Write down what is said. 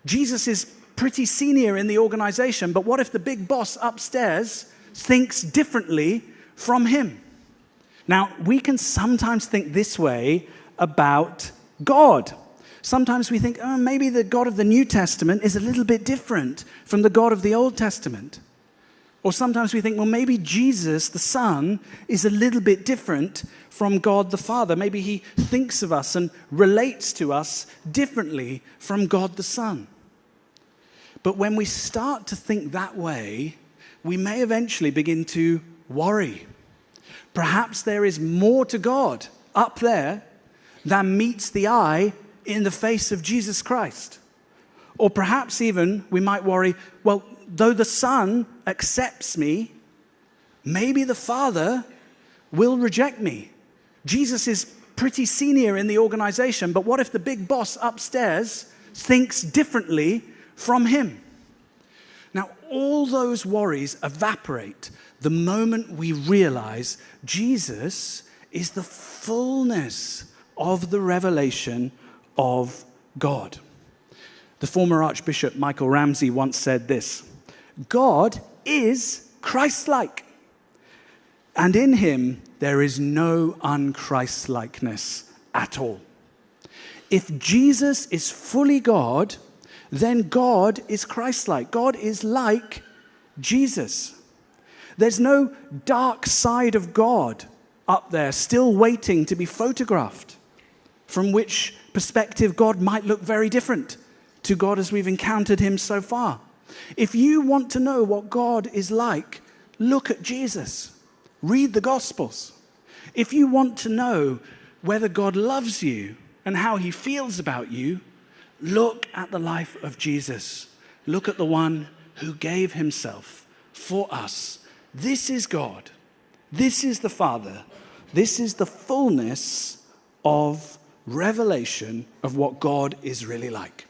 Jesus is pretty senior in the organization, but what if the big boss upstairs thinks differently from him? Now, we can sometimes think this way about God. Sometimes we think, oh, maybe the God of the New Testament is a little bit different from the God of the Old Testament. Or sometimes we think, well, maybe Jesus, the Son, is a little bit different from God the Father. Maybe he thinks of us and relates to us differently from God the Son. But when we start to think that way, we may eventually begin to worry. Perhaps there is more to God up there than meets the eye in the face of Jesus Christ. Or perhaps even we might worry, well, though the Son accepts me, maybe the Father will reject me. Jesus is pretty senior in the organization, but what if the big boss upstairs thinks differently from him? Now, all those worries evaporate the moment we realize Jesus is the fullness of the revelation of God. The former Archbishop Michael Ramsey once said this: God is Christ-like, and in him there is no un-Christ-likeness at all. If Jesus is fully God, then God is Christ-like. God is like Jesus. There's no dark side of God up there still waiting to be photographed, from which perspective God might look very different to God as we've encountered him so far. If you want to know what God is like, look at Jesus. Read the Gospels. If you want to know whether God loves you and how he feels about you, look at the life of Jesus. Look at the one who gave himself for us. This is God. This is the Father. This is the fullness of revelation of what God is really like.